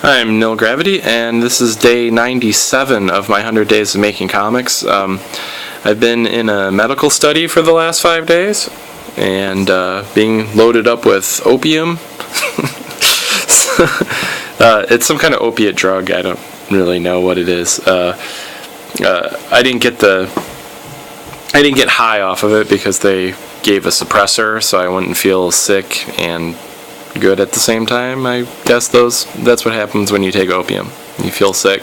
I'm Nil Gravity, and this is day 97 of my 100 days of making comics. I've been in a medical study for the last 5 days, and being loaded up with opium. It's some kind of opiate drug. I don't really know what it is. I didn't get high off of it because they gave a suppressor, so I wouldn't feel sick and good at the same time. I guess that's what happens when you take opium. You feel sick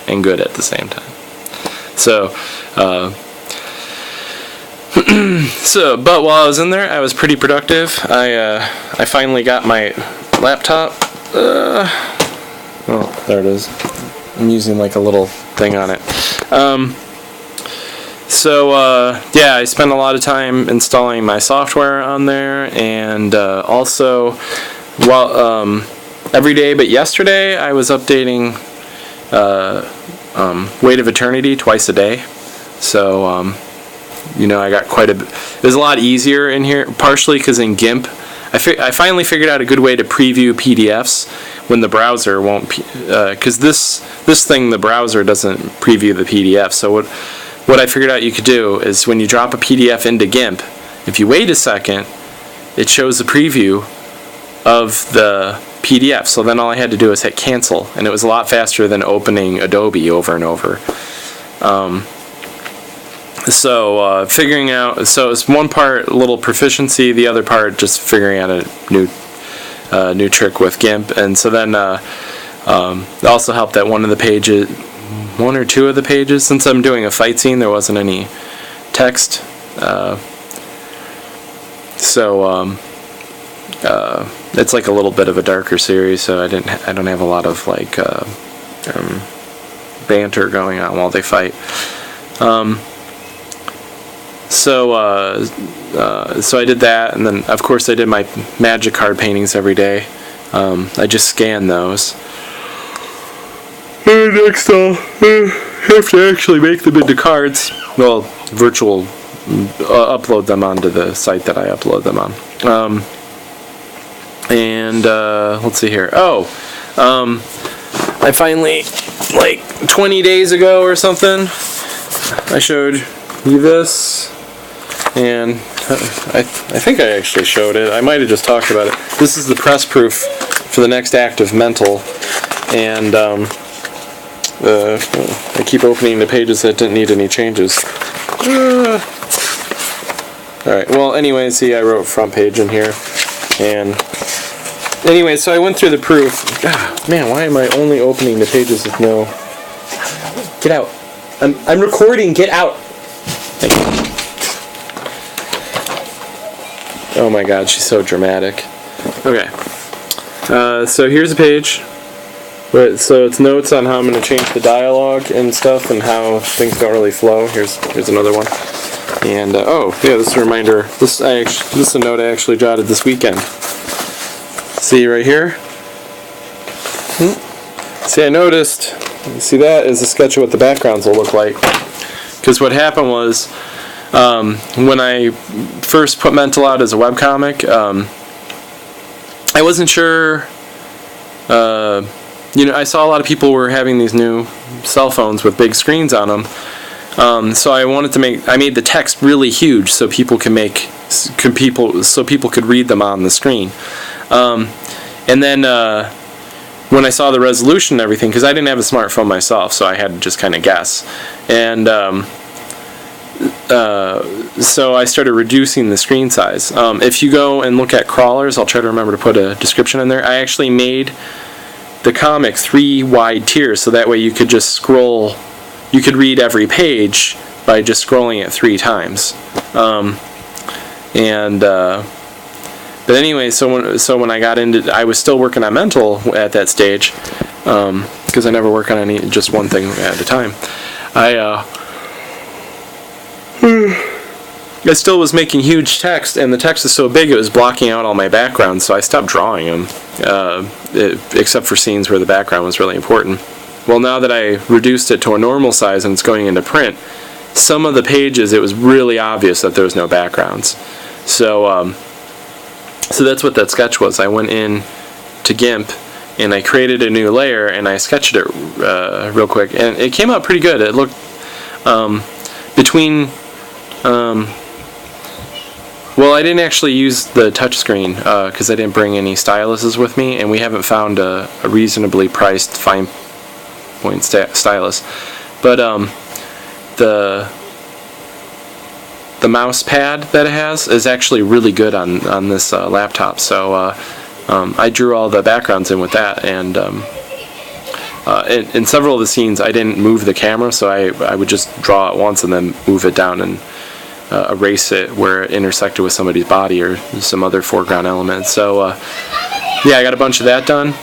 and good at the same time. But while I was in there, I was pretty productive. I finally got my laptop. Oh, there it is. I'm using like a little thing on it. Yeah, I spent a lot of time installing my software on there, and also, every day but yesterday, I was updating Weight of Eternity twice a day. So, I got quite a bit. It was a lot easier in here, partially because in GIMP, I finally figured out a good way to preview PDFs when the browser won't, because this thing, the browser doesn't preview the PDF. So what I figured out you could do is when you drop a PDF into GIMP, if you wait a second, it shows a preview of the PDF. So then all I had to do was hit cancel, and it was a lot faster than opening Adobe over and over. Figuring out, so it's one part a little proficiency, the other part just figuring out a new trick with GIMP. And so then it also helped that one or two of the pages, since I'm doing a fight scene, there wasn't any text. It's like a little bit of a darker series, so I don't have a lot of like banter going on while they fight. So I did that, and then of course I did my magic card paintings every day. I just scan those. And next I'll have to actually make them into cards. Well, virtual, upload them onto the site that I upload them on. Let's see here. I finally, like 20 days ago or something, I showed you this. And I think I actually showed it. I might have just talked about it. This is the press proof for the next act of Mental. And I keep opening the pages that didn't need any changes. Alright, well, anyway, see, I wrote front page in here. And anyway, so I went through the proof. Man, why am I only opening the pages with no... Get out. I'm recording. Get out. Thank you. Oh my god, she's so dramatic. Okay. So here's a page. So it's notes on how I'm going to change the dialogue and stuff, and how things don't really flow. Here's another one. And this is a reminder. This is a note I actually jotted this weekend. See right here? See, I noticed. See, that is a sketch of what the backgrounds will look like. Because what happened was, when I first put Mental out as a webcomic, I wasn't sure. I saw a lot of people were having these new cell phones with big screens on them. So I made the text really huge so people could read them on the screen. And then when I saw the resolution and everything, because I didn't have a smartphone myself, so I had to just kind of guess. And so I started reducing the screen size. If you go and look at crawlers, I'll try to remember to put a description in there. I actually made the comic 3 wide tiers, so that way you could just scroll. You could read every page by just scrolling it 3 times. But anyway, so when I got into, I was still working on Mental at that stage, because I never work on just one thing at a time. I still was making huge text, and the text is so big it was blocking out all my backgrounds, so I stopped drawing them, except for scenes where the background was really important. Well, now that I reduced it to a normal size and it's going into print, some of the pages it was really obvious that there was no backgrounds. So that's what that sketch was. I went in to GIMP and I created a new layer, and I sketched it real quick, and it came out pretty good. It looked between well, I didn't actually use the touchscreen because I didn't bring any styluses with me, and we haven't found a reasonably priced fine point stylus. But the mouse pad that it has is actually really good on this laptop. So I drew all the backgrounds in with that, and in several of the scenes I didn't move the camera, so I would just draw it once and then move it down and erase it where it intersected with somebody's body or some other foreground element. So yeah, I got a bunch of that done.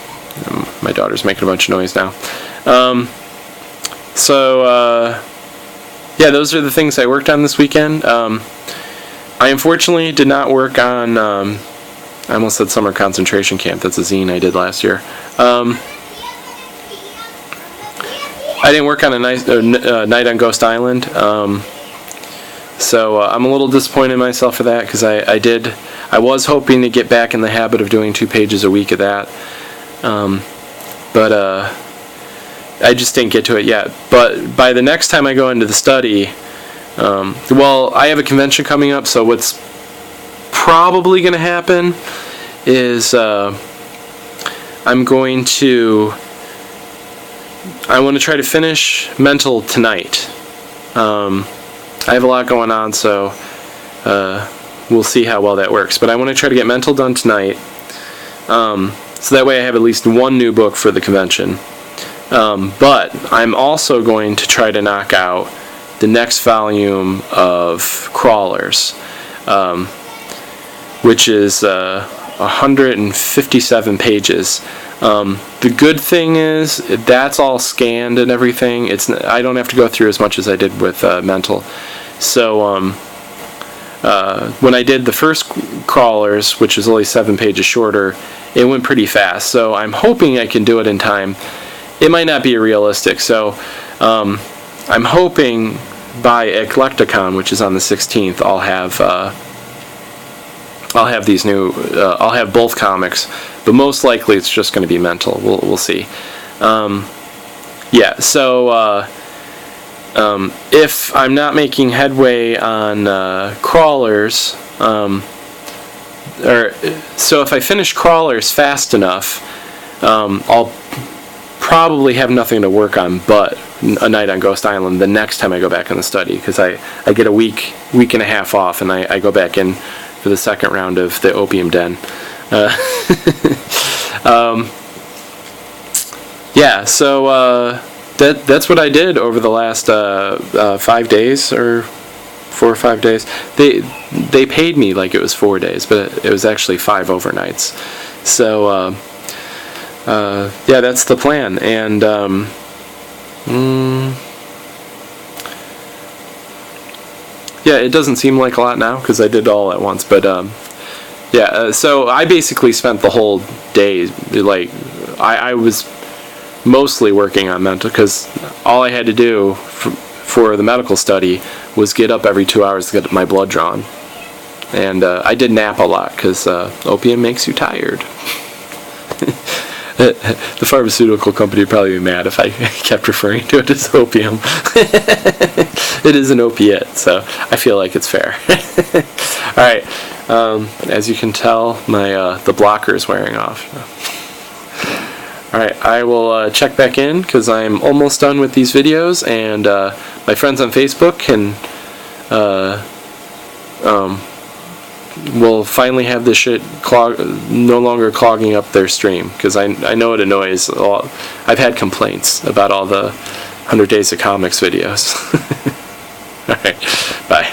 My daughter's making a bunch of noise now. Yeah, those are the things I worked on this weekend. I unfortunately did not work on, I almost said summer concentration camp, that's a zine I did last year. I didn't work on a night on Ghost Island. So I'm a little disappointed in myself for that, because I was hoping to get back in the habit of doing 2 pages a week of that, but I just didn't get to it yet. But by the next time I go into the study, well, I have a convention coming up, so what's probably going to happen is I want to try to finish mental tonight. I have a lot going on, so we'll see how well that works. But I want to try to get mental done tonight, so that way I have at least one new book for the convention. But I'm also going to try to knock out the next volume of Crawlers, which is 157 pages. The good thing is that's all scanned and everything. I don't have to go through as much as I did with Mental. So when I did the first Crawlers, which is only 7 pages shorter, it went pretty fast. So I'm hoping I can do it in time. It might not be realistic. So I'm hoping by Eclecticon, which is on the 16th, I'll have these new. I'll have both comics, but most likely it's just going to be Mental. We'll see. Yeah. So if I'm not making headway on Crawlers, so if I finish Crawlers fast enough, I'll probably have nothing to work on but A Night on Ghost Island the next time I go back in the study, because I get a week and a half off, and I go back in for the second round of the Opium Den. Yeah, so that's what I did over the last 5 days, or 4 or 5 days. They paid me like it was 4 days, but it was actually 5 overnights. So yeah, that's the plan. And yeah, it doesn't seem like a lot now because I did it all at once, but yeah, so I basically spent the whole day, like, I was mostly working on Mental, because all I had to do for the medical study was get up every 2 hours to get my blood drawn. And I did nap a lot, because opium makes you tired. The pharmaceutical company would probably be mad if I kept referring to it as opium. It is an opiate, so I feel like it's fair. Alright, as you can tell, the blocker is wearing off. Alright, I will check back in, because I'm almost done with these videos, and my friends on Facebook can will finally have this shit no longer clogging up their stream, because I know it annoys a lot. I've had complaints about all the 100 Days of Comics videos. Alright, bye.